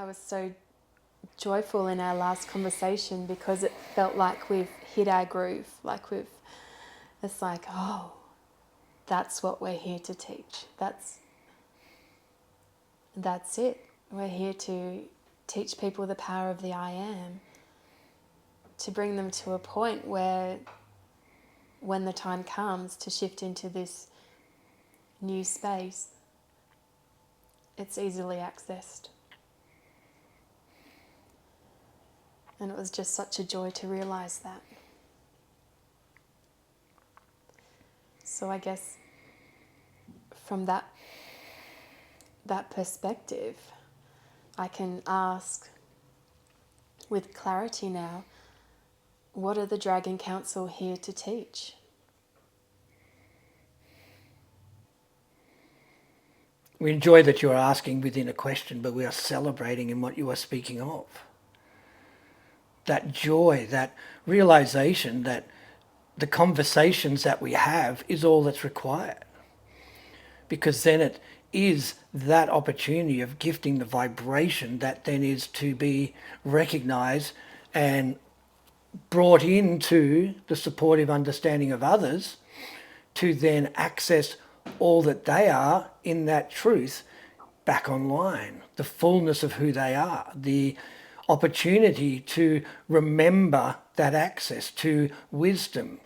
I was so joyful in our last conversation because it felt like we've hit our groove. It's like, oh, that's what we're here to teach. That's it. We're here to teach people the power of the I am, to bring them to a point where, when the time comes to shift into this new space, it's easily accessed. And it was just such a joy to realize that. So I guess from that perspective, I can ask with clarity now, what are the Dragon Council here to teach? We enjoy that you are asking within a question, but we are celebrating in what you are speaking of. That joy, that realization that the conversations that we have is all that's required. Because then it is that opportunity of gifting the vibration that then is to be recognized and brought into the supportive understanding of others to then access all that they are in that truth back online, the fullness of who they are, the opportunity to remember that access to wisdom.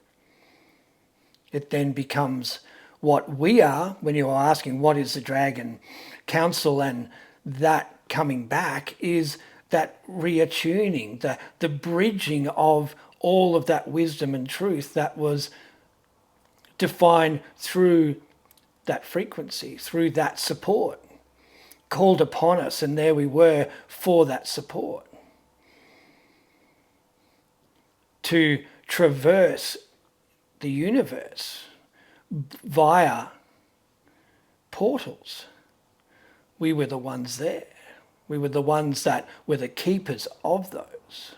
It then becomes what we are when you are asking what is the Dragon Council, and that coming back is that reattuning, the bridging of all of that wisdom and truth that was defined through that frequency, through that support, called upon us, and there we were for that support. To traverse the universe via portals. We were the ones there. We were the ones that were the keepers of those.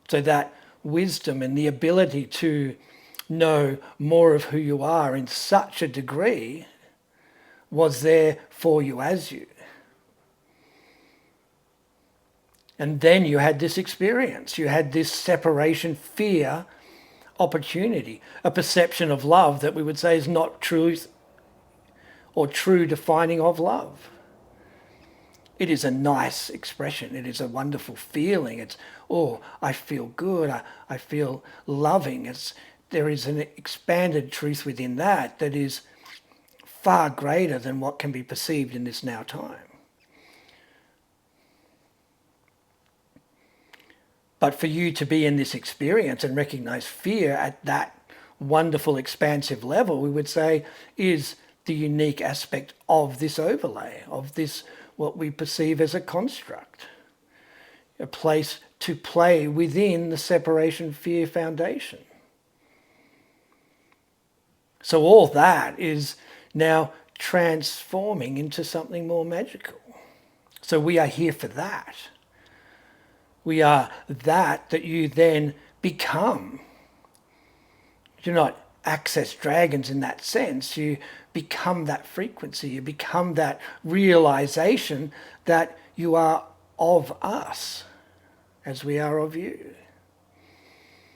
So that wisdom and the ability to know more of who you are in such a degree was there for you as you. And then you had this experience. You had this separation, fear, opportunity, a perception of love that we would say is not truth or true defining of love. It is a nice expression. It is a wonderful feeling. It's, oh, I feel good. I feel loving. There is an expanded truth within that is far greater than what can be perceived in this now time. But for you to be in this experience and recognize fear at that wonderful expansive level, we would say, is the unique aspect of this overlay, of this what we perceive as a construct, a place to play within the separation fear foundation. So all that is now transforming into something more magical. So we are here for that. We are that you then become. You do not access dragons in that sense. You become that frequency. You become that realization that you are of us as we are of you.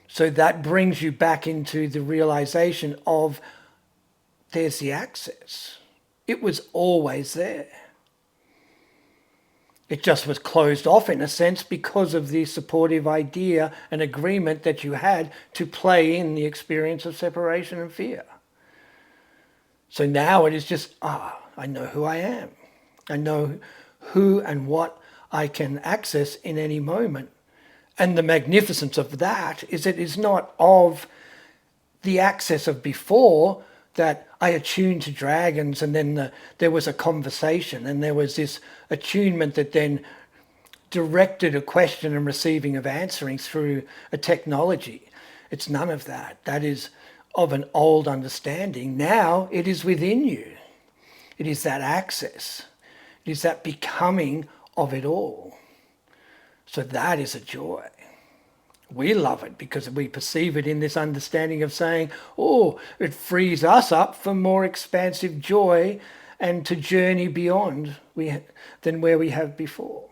So that brings you back into the realization of there's the access. It was always there. It just was closed off in a sense because of the supportive idea and agreement that you had to play in the experience of separation and fear. So now it is just, I know who I am. I know who and what I can access in any moment. And the magnificence of that is it is not of the access of before, that I attuned to dragons and then there was a conversation and there was this attunement that then directed a question and receiving of answering through a technology. It's none of that. That is of an old understanding. Now it is within you. It is that access. It is that becoming of it all. So that is a joy. We love it because we perceive it in this understanding of saying, oh, it frees us up for more expansive joy and to journey beyond than where we have before.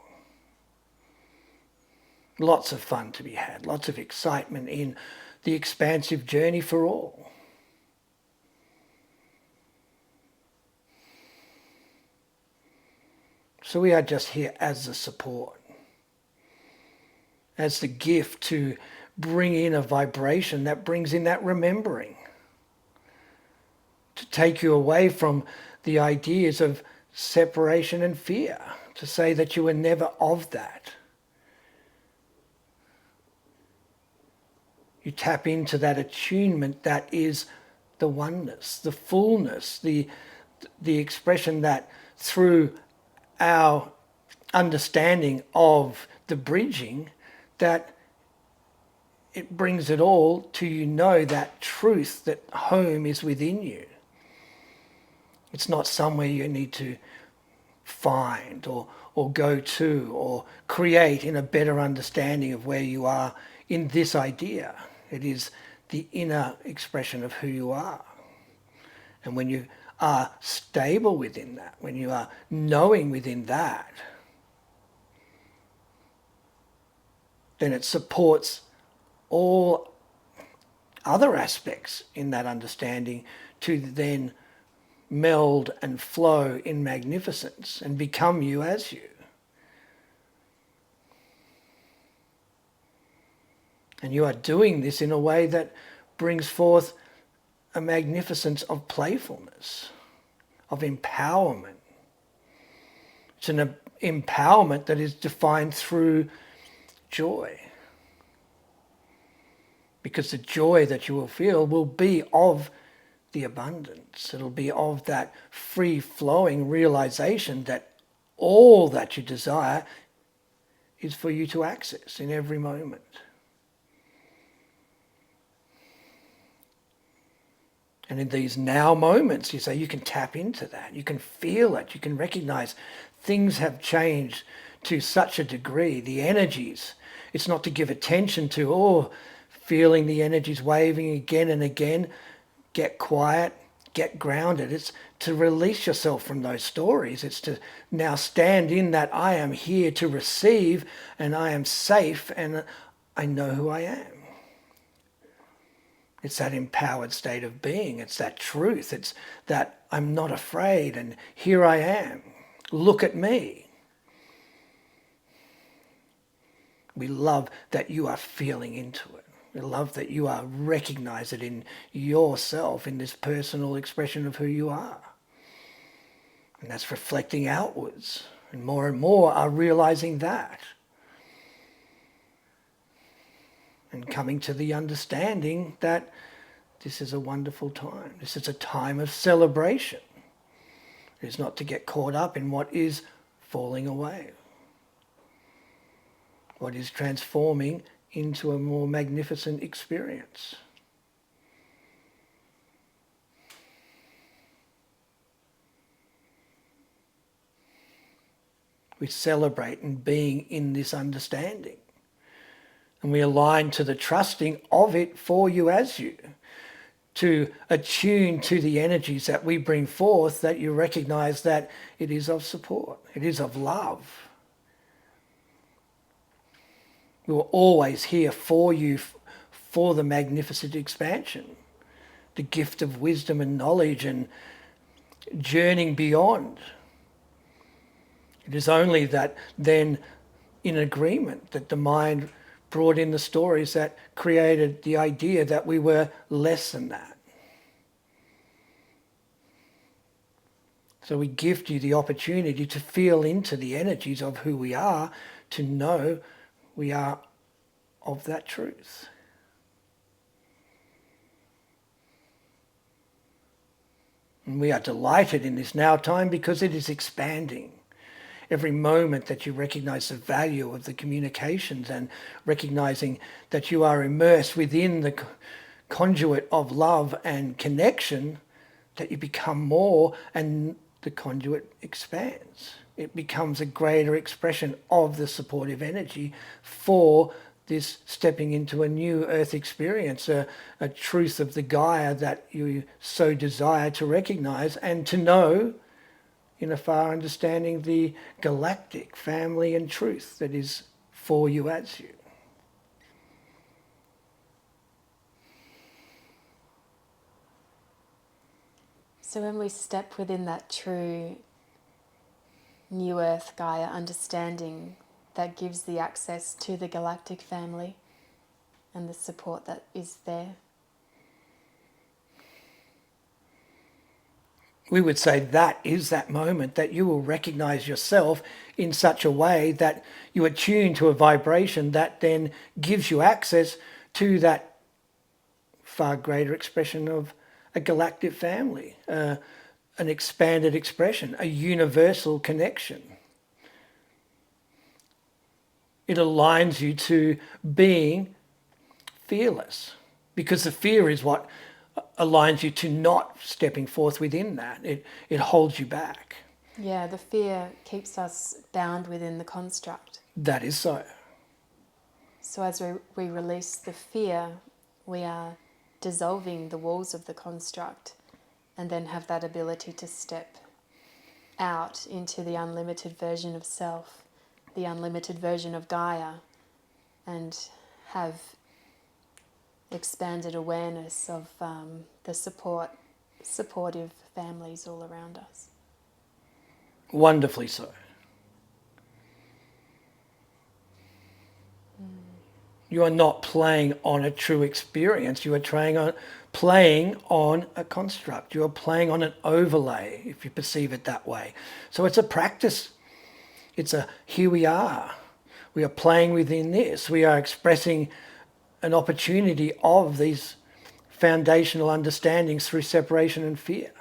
Lots of fun to be had, lots of excitement in the expansive journey for all. So we are just here as the support, as the gift to bring in a vibration that brings in that remembering, to take you away from the ideas of separation and fear, to say that you were never of that. You tap into that attunement that is the oneness, the fullness, the expression that through our understanding of the bridging, that it brings it all to that truth that home is within you. It's not somewhere you need to find or go to or create in a better understanding of where you are in this idea. It is the inner expression of who you are. And when you are stable within that, when you are knowing within that, then it supports all other aspects in that understanding to then meld and flow in magnificence and become you as you. And you are doing this in a way that brings forth a magnificence of playfulness, of empowerment. It's an empowerment that is defined through joy. Because the joy that you will feel will be of the abundance. It'll be of that free-flowing realization that all that you desire is for you to access in every moment. And in these now moments, you say you can tap into that. You can feel it. You can recognize things have changed to such a degree. The energies, it's not to give attention to, feeling the energies waving again and again. Get quiet, get grounded. It's to release yourself from those stories. It's to now stand in that I am here to receive and I am safe and I know who I am. It's that empowered state of being. It's that truth. It's that I'm not afraid and here I am. Look at me. We love that you are feeling into it. We love that you are recognize it in yourself, in this personal expression of who you are. And that's reflecting outwards. And more are realizing that. And coming to the understanding that this is a wonderful time. This is a time of celebration. It is not to get caught up in what is falling away. What is transforming into a more magnificent experience. We celebrate in being in this understanding. And we align to the trusting of it for you as you. To attune to the energies that we bring forth, that you recognize that it is of support. It is of love. We were always here for you, for the magnificent expansion. The gift of wisdom and knowledge and journeying beyond. It is only that then in agreement that the mind brought in the stories that created the idea that we were less than that. So we gift you the opportunity to feel into the energies of who we are, to know we are of that truth. And we are delighted in this now time because it is expanding. Every moment that you recognize the value of the communications and recognizing that you are immersed within the conduit of love and connection, that you become more and the conduit expands. It becomes a greater expression of the supportive energy for this stepping into a new earth experience, a truth of the Gaia that you so desire to recognize and to know in a far understanding the galactic family and truth that is for you as you. So when we step within that true New Earth Gaia understanding that gives the access to the galactic family and the support that is there, we would say that is that moment that you will recognize yourself in such a way that you attune to a vibration that then gives you access to that far greater expression of a galactic family, an expanded expression, a universal connection. It aligns you to being fearless, because the fear is what aligns you to not stepping forth within that. It holds you back. yeah, the fear keeps us bound within the construct. That is so. So as we release the fear, we are dissolving the walls of the construct and then have that ability to step out into the unlimited version of self, the unlimited version of Gaia, and have expanded awareness of the supportive families all around us. Wonderfully so. You are not playing on a true experience. You are playing on a construct. You are playing on an overlay, if you perceive it that way. So it's a practice. It's a here we are. We are playing within this. We are expressing an opportunity of these foundational understandings through separation and fear.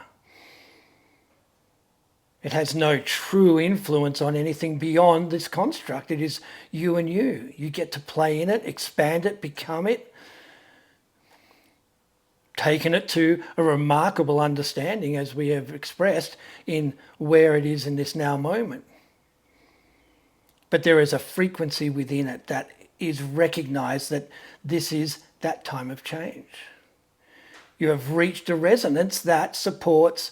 It has no true influence on anything beyond this construct. It is you and you. You get to play in it, expand it, become it, taken it to a remarkable understanding, as we have expressed, in where it is in this now moment. But there is a frequency within it that is recognized that this is that time of change. You have reached a resonance that supports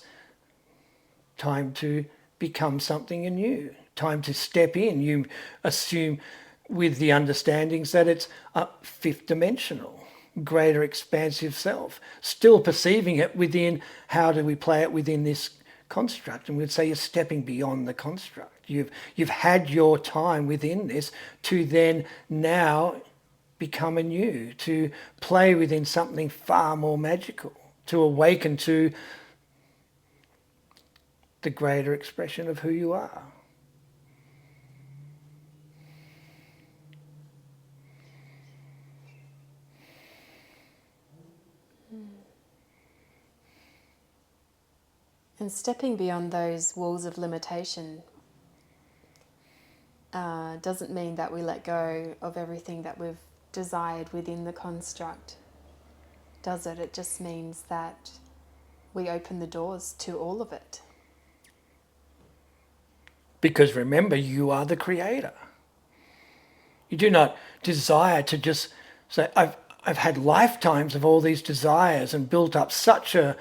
time to become something anew, time to step in. You assume with the understandings that it's a fifth dimensional, greater expansive self, still perceiving it within how do we play it within this construct. And we'd say you're stepping beyond the construct. You've had your time within this to then now become anew, to play within something far more magical, to awaken to the greater expression of who you are. And stepping beyond those walls of limitation doesn't mean that we let go of everything that we've desired within the construct, does it? It just means that we open the doors to all of it. Because remember, you are the creator. You do not desire to just say, I've had lifetimes of all these desires and built up such a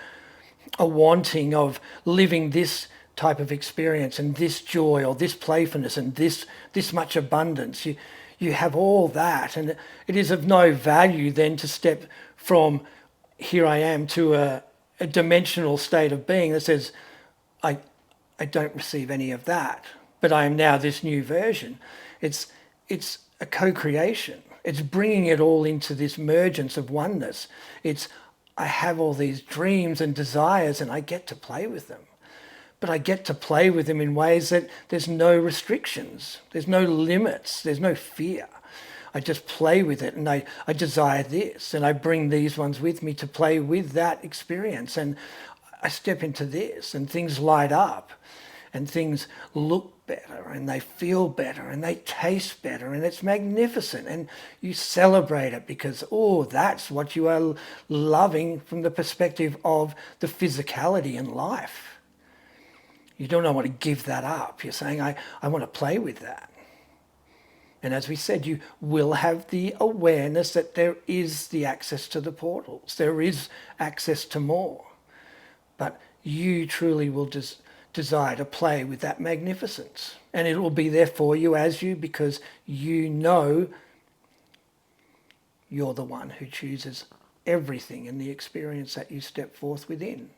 wanting of living this type of experience and this joy or this playfulness and this much abundance. You have all that, and it is of no value then to step from here I am to a dimensional state of being that says, I don't receive any of that, but I am now this new version. It's a co-creation. It's bringing it all into this mergence of oneness. I have all these dreams and desires and I get to play with them. But I get to play with them in ways that there's no restrictions, there's no limits, there's no fear. I just play with it, and I desire this, and I bring these ones with me to play with that experience, and I step into this, and things light up, and things look better, and they feel better, and they taste better, and it's magnificent, and you celebrate it because, oh, that's what you are loving from the perspective of the physicality in life. You don't want to give that up. You're saying, I want to play with that. And as we said, you will have the awareness that there is the access to the portals. There is access to more. But you truly will just desire to play with that magnificence. And it will be there for you as you, because you know you're the one who chooses everything in the experience that you step forth within.